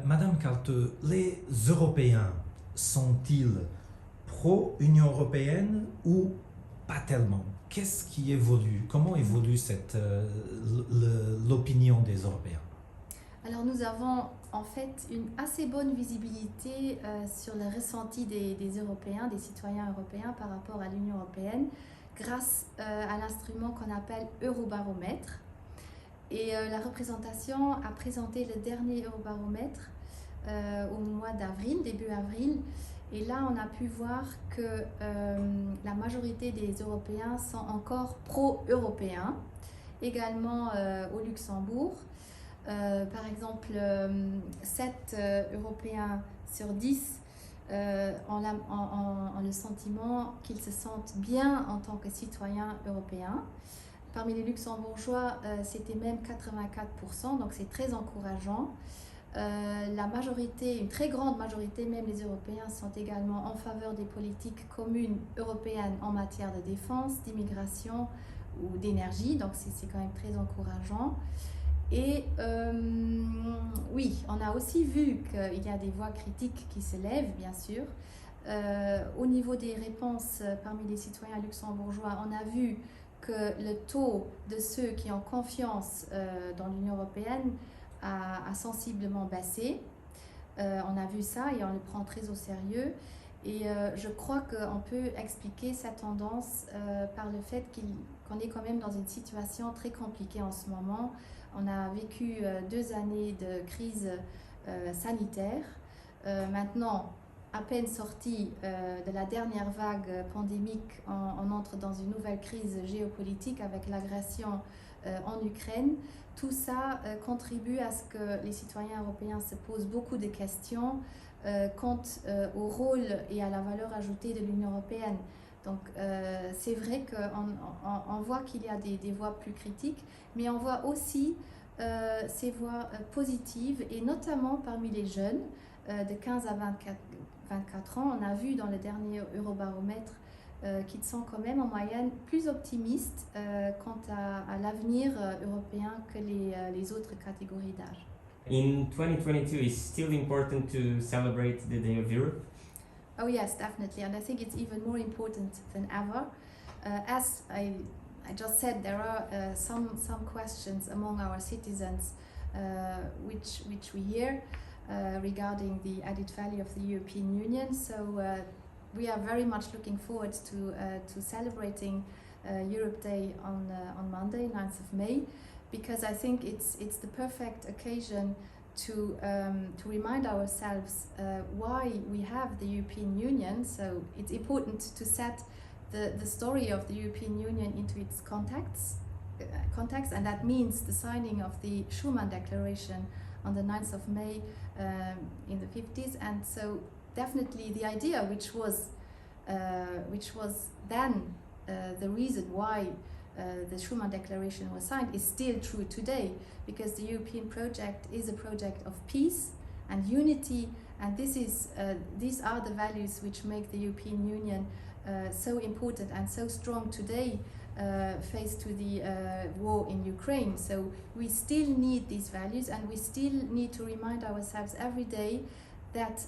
Madame Calteux, les Européens sont-ils pro-Union européenne ou pas tellement? Qu'est-ce qui évolue? Comment évolue l'opinion des Européens? Alors nous avons en fait une assez bonne visibilité sur le ressenti des Européens, des citoyens européens par rapport à l'Union européenne grâce à l'instrument qu'on appelle Eurobaromètre. Et la représentation a présenté le dernier Eurobaromètre au mois d'avril, début avril. Et là, on a pu voir que la majorité des Européens sont encore pro-européens, également au Luxembourg. Par exemple, 7 Européens sur 10 ont le sentiment qu'ils se sentent bien en tant que citoyens européens. Parmi les Luxembourgeois, c'était même 84%, donc c'est très encourageant. La majorité, une très grande majorité, même les Européens, sont également en faveur des politiques communes européennes en matière de défense, d'immigration ou d'énergie, donc c'est quand même très encourageant. Et oui, on a aussi vu qu'il y a des voix critiques qui se lèvent, bien sûr. Au niveau des réponses parmi les citoyens luxembourgeois, on a vu que le taux de ceux qui ont confiance dans l'Union européenne a sensiblement baissé. On a vu ça et on le prend très au sérieux. Et je crois qu'on peut expliquer cette tendance par le fait qu'on est quand même dans une situation très compliquée en ce moment. On a vécu 2 années de crise sanitaire. Maintenant, à peine sorti de la dernière vague pandémique, on entre dans une nouvelle crise géopolitique avec l'agression en Ukraine. Tout ça contribue à ce que les citoyens européens se posent beaucoup de questions quant au rôle et à la valeur ajoutée de l'Union européenne. Donc c'est vrai qu'on voit qu'il y a des voix plus critiques, mais on voit aussi ces voix positives, et notamment parmi les jeunes de 15 à 24 ans. On a vu dans le dernier Eurobaromètre qu'ils sont quand même en moyenne plus optimistes quant à l'avenir européen que les autres catégories d'âge. In 2022, it's still important to celebrate the Day of Europe? Oh yes, definitely, and I think it's even more important than ever. As I just said, there are some questions among our citizens which we hear regarding the added value of the European Union. So we are very much looking forward to celebrating Europe Day on Monday, 9th of May, because I think it's the perfect occasion to remind ourselves why we have the European Union. So it's important to set the story of the European Union into its context, and that means the signing of the Schuman Declaration on the 9th of May in the 50s. And so definitely the idea which was then the reason why the Schuman Declaration was signed is still true today, because the European project is a project of peace and unity, and these are the values which make the European Union so important and so strong today, faced to the war in Ukraine. So we still need these values, and we still need to remind ourselves every day that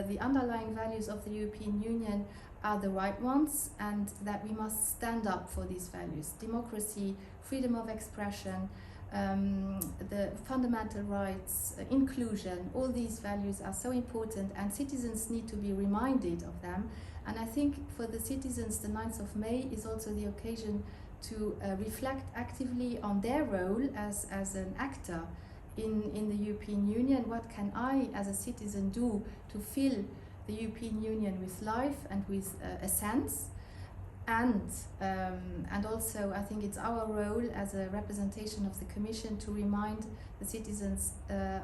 the underlying values of the European Union are the right ones, and that we must stand up for these values. Democracy, freedom of expression, the fundamental rights, inclusion, all these values are so important, and citizens need to be reminded of them. And I think for the citizens, the 9th of May is also the occasion to reflect actively on their role as an actor in the European Union. What can I, as a citizen, do to fill the European Union with life and with a sense? And also, I think it's our role as a representation of the Commission to remind the citizens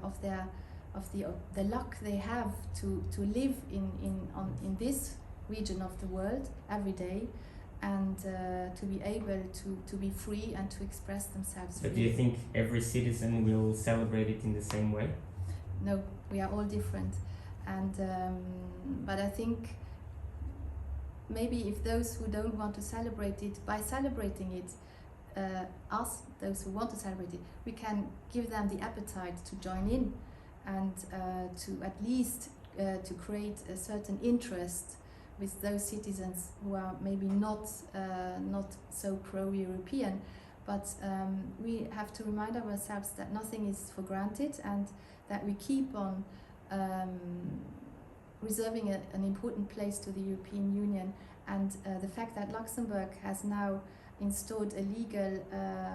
of the luck they have to live in this region of the world every day, and to be able to be free and to express themselves. But do you think every citizen will celebrate it in the same way? No, we are all different, and but I think maybe if those who don't want to celebrate it, by celebrating it, those who want to celebrate it, we can give them the appetite to join in and to at least to create a certain interest with those citizens who are maybe not so pro-European. But we have to remind ourselves that nothing is for granted, and that we keep on reserving an important place to the European Union. And the fact that Luxembourg has now installed a legal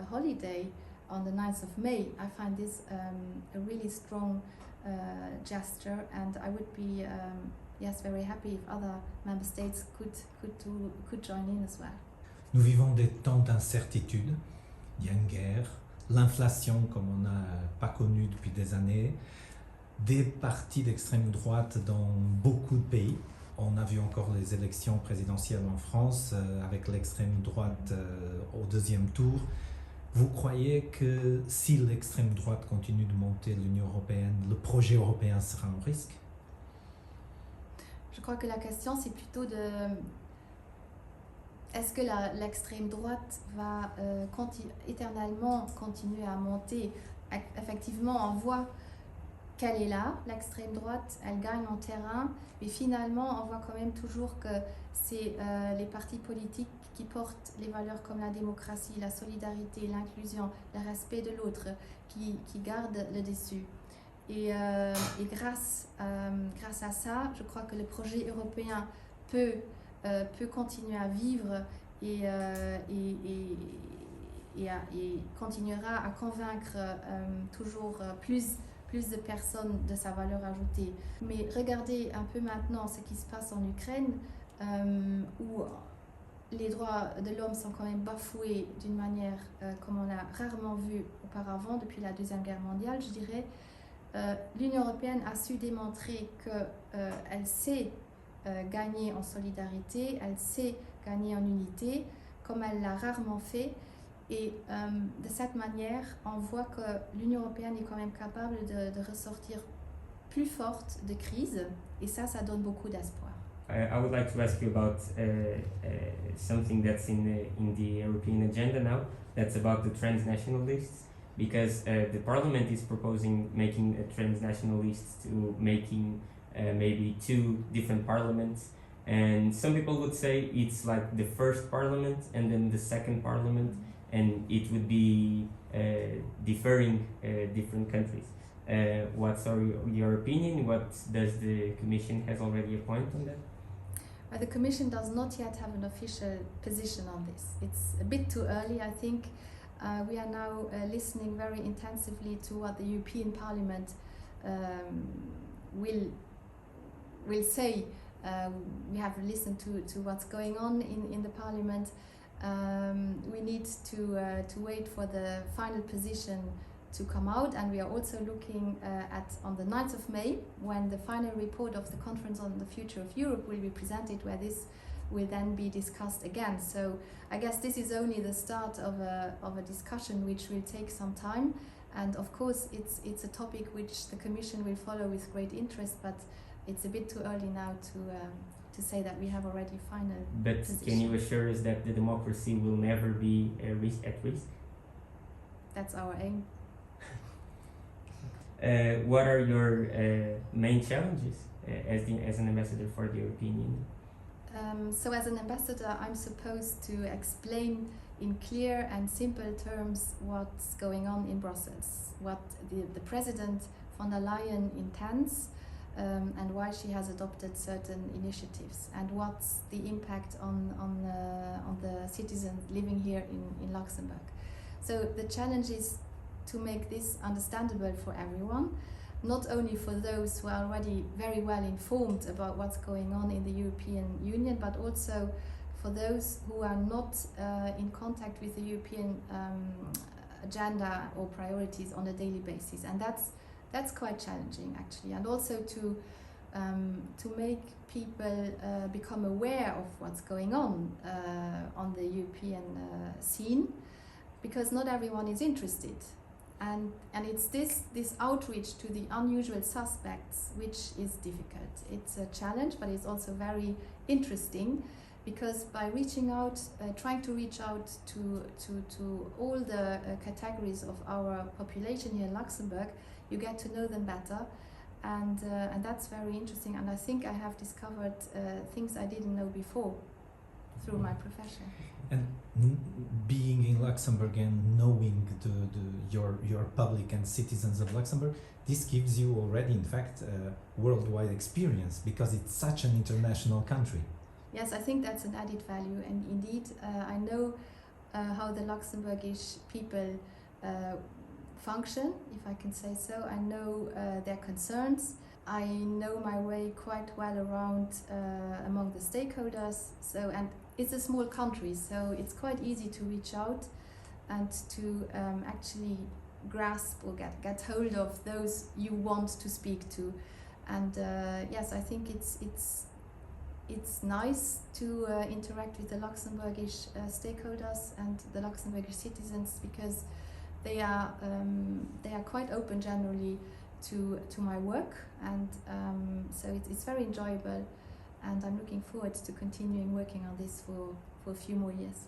holiday on the 9th of May, I find this a really strong gesture, and I would be very happy if other member states could join in as well. Nous vivons des temps d'incertitude. Il y a une guerre, l'inflation comme on n'a pas connu depuis des années, des partis d'extrême droite dans beaucoup de pays. On a vu encore les élections présidentielles en France avec l'extrême droite au deuxième tour. Vous croyez que si l'extrême droite continue de monter l'Union européenne, le projet européen sera en risque? Je crois que la question, c'est plutôt de... Est-ce que l'extrême droite va éternellement continuer à monter? Effectivement, on voit qu'elle est là, l'extrême droite, elle gagne en terrain, mais finalement, on voit quand même toujours que c'est les partis politiques qui portent les valeurs comme la démocratie, la solidarité, l'inclusion, le respect de l'autre, qui gardent le dessus. Et grâce à ça, je crois que le projet européen peut continuer à vivre et continuera à convaincre toujours plus de personnes de sa valeur ajoutée. Mais regardez un peu maintenant ce qui se passe en Ukraine, où les droits de l'homme sont quand même bafoués d'une manière comme on l'a rarement vu auparavant depuis la Deuxième Guerre mondiale, je dirais. L'Union européenne a su démontrer qu'elle sait gagner en solidarité, elle sait gagner en unité, comme elle l'a rarement fait. Et de cette manière, on voit que l'Union européenne est quand même capable de ressortir plus forte de crise, et ça donne beaucoup d'espoir. I would like to ask you about something that's in the European agenda now, that's about the transnational lists, because the Parliament is proposing making a transnational list to making maybe 2 different parliaments, and some people would say it's like the first parliament and then the second parliament, and it would be differing different countries. What's your opinion? What does the Commission has already a point on that? The Commission does not yet have an official position on this. It's a bit too early, I think. We are now listening very intensively to what the European Parliament will say. We have listened to what's going on in the Parliament. We need to wait for the final position to come out, and we are also looking on the 9th of May, when the final report of the Conference on the Future of Europe will be presented, where this will then be discussed again. So I guess this is only the start of a discussion which will take some time, and of course it's a topic which the Commission will follow with great interest, but it's a bit too early now to say that we have already final position. Can you assure us that the democracy will never be at risk? That's our aim. What are your main challenges as an ambassador for the European Union? So as an ambassador, I'm supposed to explain in clear and simple terms what's going on in Brussels, what the President von der Leyen intends, and why she has adopted certain initiatives, and what's the impact on the citizens living here in Luxembourg. So the challenge is to make this understandable for everyone, not only for those who are already very well informed about what's going on in the European Union, but also for those who are not in contact with the European agenda or priorities on a daily basis. And that's quite challenging, actually, and also to make people become aware of what's going on the European scene, because not everyone is interested. And it's this outreach to the unusual suspects which is difficult. It's a challenge, but it's also very interesting, because by reaching out, trying to reach out to all the categories of our population here in Luxembourg, you get to know them better, and that's very interesting. And I think I have discovered things I didn't know before through my profession. And being in Luxembourg and knowing your public and citizens of Luxembourg, this gives you already, in fact, a worldwide experience because it's such an international country. Yes, I think that's an added value, and indeed, I know how the Luxembourgish people function, if I can say so. I know their concerns. I know my way quite well around among the stakeholders. So, and it's a small country, so it's quite easy to reach out and to actually grasp or get hold of those you want to speak to. And yes, I think it's nice to interact with the Luxembourgish stakeholders and the Luxembourgish citizens, because they are quite open generally to my work, and so it's very enjoyable, and I'm looking forward to continuing working on this for a few more years.